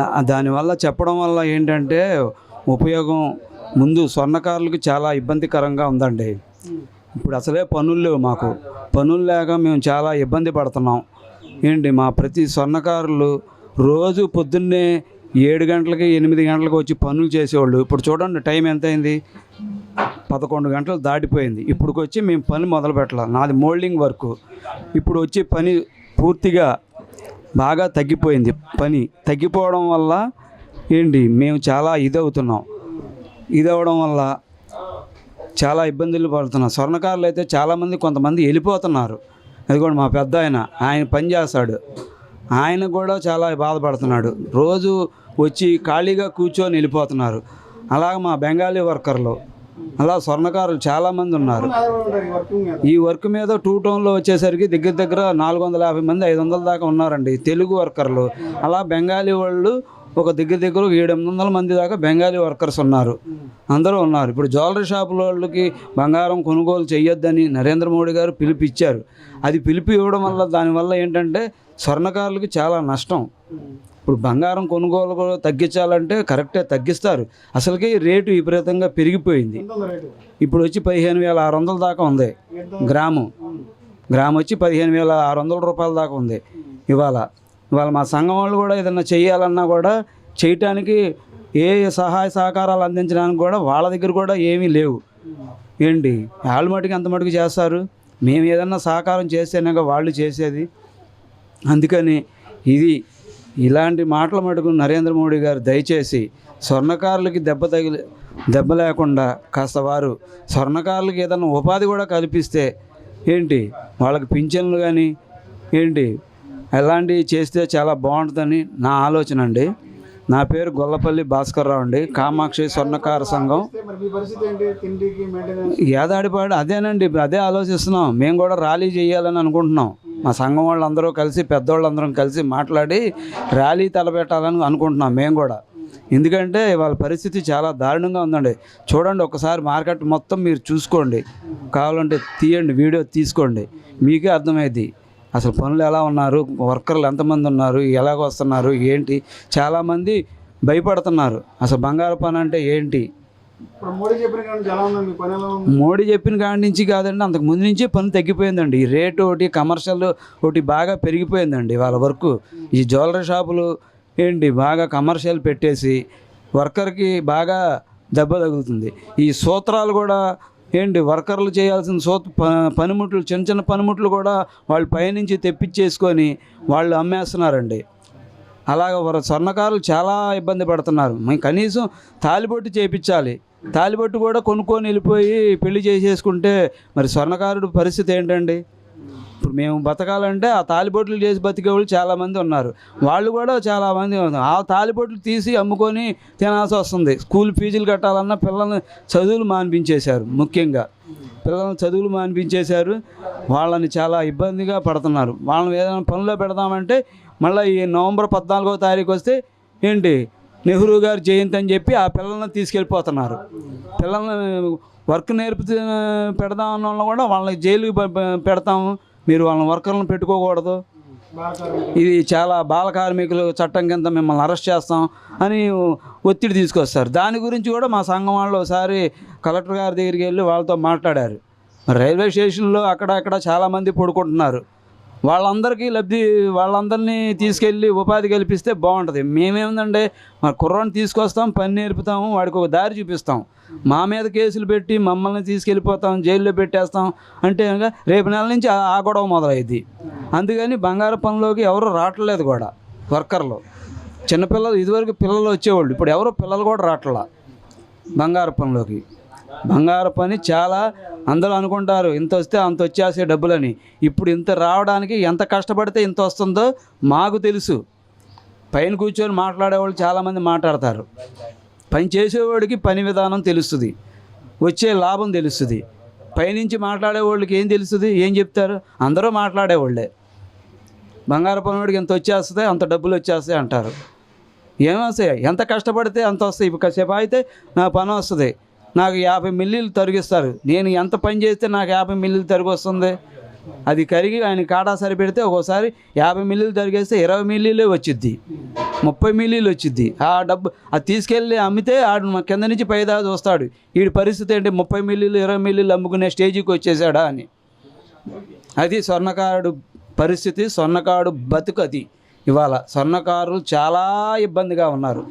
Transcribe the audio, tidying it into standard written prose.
దానివల్ల చెప్పడం వల్ల ఏంటంటే ఉపయోగం ముందు స్వర్ణకారులకు చాలా ఇబ్బందికరంగా ఉందండి. ఇప్పుడు అసలే పనులు లేవు మాకు. పనులు లేక మేము చాలా ఇబ్బంది పడుతున్నాం. మా ప్రతి స్వర్ణకారులు రోజు పొద్దున్నే 7 గంటలకి 8 గంటలకు వచ్చి పనులు చేసేవాళ్ళు. ఇప్పుడు చూడండి టైం ఎంత అయింది, 11 గంటలు దాటిపోయింది. ఇప్పుడుకొచ్చి మేము పని మొదలు పెట్టాలి. నాది మోల్డింగ్ వర్క్. ఇప్పుడు వచ్చి పని పూర్తిగా బాగా తగ్గిపోయింది. పని తగ్గిపోవడం వల్ల మేము చాలా ఇదవడం వల్ల చాలా ఇబ్బందులు పడుతున్నాం. స్వర్ణకారులు అయితే చాలామంది కొంతమంది వెళ్ళిపోతున్నారు. అది కూడా మా పెద్ద ఆయన పని చేస్తాడు, ఆయన కూడా చాలా బాధపడుతున్నాడు. రోజు వచ్చి ఖాళీగా కూర్చొని వెళ్ళిపోతున్నారు. అలాగే మా బెంగాలీ వర్కర్లు, అలా స్వర్ణకారులు చాలామంది ఉన్నారు. ఈ వర్క్ మీద 2 టౌన్లో వచ్చేసరికి దగ్గర 450 మంది 500 దాకా ఉన్నారండి తెలుగు వర్కర్లు. అలా బెంగాలీ వాళ్ళు ఒక దగ్గర 700-800 మంది దాకా బెంగాలీ వర్కర్స్ ఉన్నారు. అందరూ ఉన్నారు. ఇప్పుడు జ్యువెలరీ షాపుల వాళ్ళకి బంగారం కొనుగోలు చేయొద్దని నరేంద్ర మోడీ గారు పిలిపిచ్చారు. అది పిలిపి ఇవ్వడం వల్ల దానివల్ల ఏంటంటే స్వర్ణకారులకి చాలా నష్టం. ఇప్పుడు బంగారం కొనుగోలు కూడా తగ్గించాలంటే కరెక్టే తగ్గిస్తారు. అసలుకి రేటు విపరీతంగా పెరిగిపోయింది. ఇప్పుడు వచ్చి 15,600 దాకా ఉంది గ్రాము వచ్చి 15,600 రూపాయల దాకా ఉంది. ఇవాళ మా సంఘం వాళ్ళు కూడా ఏదైనా చేయాలన్నా కూడా చేయటానికి సహాయ సహకారాలు అందించడానికి కూడా వాళ్ళ దగ్గర కూడా ఏమీ లేవు. వాళ్ళు మటుకు ఎంత మటుకు చేస్తారు. మేము ఏదన్నా సహకారం చేస్తేనే వాళ్ళు చేసేది. అందుకని ఇలాంటి మాటల మటుకు నరేంద్ర మోడీ గారు దయచేసి స్వర్ణకారులకి దెబ్బ లేకుండా కాస్త వారు స్వర్ణకారులకి ఏదైనా ఉపాధి కూడా కల్పిస్తే వాళ్ళకి పింఛన్లు కానీ అలాంటివి చేస్తే చాలా బాగుంటుందని నా ఆలోచన అండి. నా పేరు గొల్లపల్లి భాస్కర్రావు అండి, కామాక్షి స్వర్ణకార సంఘం. ఏదాడిపాడు అదే ఆలోచిస్తున్నాం. మేము కూడా ర్యాలీ చేయాలని అనుకుంటున్నాం. మా సంఘం వాళ్ళందరూ కలిసి పెద్దవాళ్ళందరం కలిసి మాట్లాడి ర్యాలీ తలపెట్టాలని అనుకుంటున్నాం మేము కూడా. ఎందుకంటే వాళ్ళ పరిస్థితి చాలా దారుణంగా ఉందండి. చూడండి ఒకసారి మార్కెట్ మొత్తం మీరు చూసుకోండి, కావాలంటే తీయండి, వీడియో తీసుకోండి, మీకే అర్థమైంది అసలు పనులు ఎలా ఉన్నారు, వర్కర్లు ఎంతమంది ఉన్నారు, ఎలాగ వస్తున్నారు, చాలామంది భయపడుతున్నారు. అసలు బంగారు పని అంటే మోడీ చెప్పిన కాడి నుంచి కాదండి, అంతకు ముందు నుంచే పని తగ్గిపోయిందండి. ఈ రేటు ఒకటి, కమర్షియల్ ఒకటి బాగా పెరిగిపోయిందండి. వాళ్ళ వర్క్ ఈ జ్యువెలరీ షాపులు బాగా కమర్షియల్ పెట్టేసి వర్కర్కి బాగా దెబ్బ తగులుతుంది. ఈ సూత్రాలు కూడా వర్కర్లు చేయాల్సిన పనిముట్లు, చిన్న పనిముట్లు కూడా వాళ్ళు పైనుంచి తెప్పించేసుకొని వాళ్ళు అమ్మేస్తున్నారండి. అలాగ స్వర్ణకారులు చాలా ఇబ్బంది పడుతున్నారు. మేము కనీసం తాలిబొట్టు చేయించాలి, తాలిబొట్టు కూడా కొనుక్కొని వెళ్ళిపోయి పెళ్లి చేసేసుకుంటే మరి స్వర్ణకారుడు పరిస్థితి ఏంటండి? ఇప్పుడు మేము బతకాలంటే ఆ తాలిబొట్లు చేసి బతికే వాళ్ళు చాలామంది ఉన్నారు. వాళ్ళు కూడా చాలామంది ఆ తాలిబొట్లు తీసి అమ్ముకొని తినాల్సి వస్తుంది. స్కూల్ ఫీజులు కట్టాలన్నా పిల్లల్ని చదువులు మానిపించేశారు. ముఖ్యంగా పిల్లల్ని చదువులు మానిపించేశారు. వాళ్ళని చాలా ఇబ్బందిగా పడుతున్నారు. వాళ్ళని ఏదైనా పనిలో పెడదామంటే మళ్ళీ ఈ నవంబర్ 14వ తారీఖు వస్తే నెహ్రూ గారి జయంతి అని చెప్పి ఆ పిల్లల్ని తీసుకెళ్ళిపోతున్నారు. పిల్లల్ని వర్క్ పెడదాం అన్న వాళ్ళు కూడా వాళ్ళని జైలుకి పెడతాము, మీరు వాళ్ళని వర్కర్లను పెట్టుకోకూడదు, ఇది చాలా బాల కార్మికులు చట్టం కింద మిమ్మల్ని అరెస్ట్ చేస్తాం అని ఒత్తిడి తీసుకొస్తారు. దాని గురించి కూడా మా సంఘం వాళ్ళు ఒకసారి కలెక్టర్ గారి దగ్గరికి వెళ్ళి వాళ్ళతో మాట్లాడారు. రైల్వే స్టేషన్లో అక్కడ చాలామంది పడుకుంటున్నారు. వాళ్ళందరినీ తీసుకెళ్ళి ఉపాధి కల్పిస్తే బాగుంటుంది. మేమేముందండి, మా కుర్రాన్ని తీసుకొస్తాం, పని నేర్పుతాము, వాడికి ఒక దారి చూపిస్తాం. మా మీద కేసులు పెట్టి మమ్మల్ని తీసుకెళ్ళిపోతాం, జైల్లో పెట్టేస్తాం అంటే రేపు నెల నుంచి ఆ గొడవ మొదలైద్ది. అందుకని బంగారు పనిలోకి ఎవరు రావట్లేదు కూడా వర్కర్లు. చిన్నపిల్లలు ఇదివరకు పిల్లలు వచ్చేవాళ్ళు, ఇప్పుడు ఎవరు పిల్లలు కూడా రావట్లా బంగారు పనిలోకి. బంగారు పని చాలా అందరూ అనుకుంటారు ఇంత వస్తే అంత వచ్చేసే డబ్బులని. ఇప్పుడు ఇంత రావడానికి ఎంత కష్టపడితే ఇంత వస్తుందో మాకు తెలుసు. పైన కూర్చొని మాట్లాడేవాళ్ళు చాలామంది మాట్లాడతారు. పని చేసేవాడికి పని విధానం తెలుస్తుంది, వచ్చే లాభం తెలుస్తుంది. పైనుంచి మాట్లాడేవాళ్ళకి ఏం తెలుస్తుంది, ఏం చెప్తారు? అందరూ మాట్లాడేవాళ్ళే. బంగారు పనివాడికి ఎంత వచ్చేస్తుంది, అంత డబ్బులు వచ్చేస్తాయి అంటారు. ఏమొస్తాయి? ఎంత కష్టపడితే అంత వస్తాయి. ఇప్పుడు కాసేపు అయితే నా పని వస్తుంది, నాకు 50 మిల్లీలు తరిగిస్తారు. నేను ఎంత పని చేస్తే నాకు 50 మిల్లీలు తరిగి వస్తుంది? అది కరిగి ఆయన కాటా సరిపెడితే ఒక్కోసారి 50 మిల్లీలు తరిగేస్తే 20 మిల్లీలే వచ్చిద్ది, 30 మిల్లీలు వచ్చిద్ది. ఆ డబ్బు అది తీసుకెళ్ళి అమ్మితే ఆడు మా కింద నుంచి పైదా చూస్తాడు, వీడి పరిస్థితి ఏంటి 30 మిల్లీలు 20 మిల్లీలు అమ్ముకునే స్టేజ్కి వచ్చేసాడా అని. అది స్వర్ణకారుడు పరిస్థితి, స్వర్ణకారుడు బతుకు అది. ఇవాళ స్వర్ణకారులు చాలా ఇబ్బందిగా ఉన్నారు.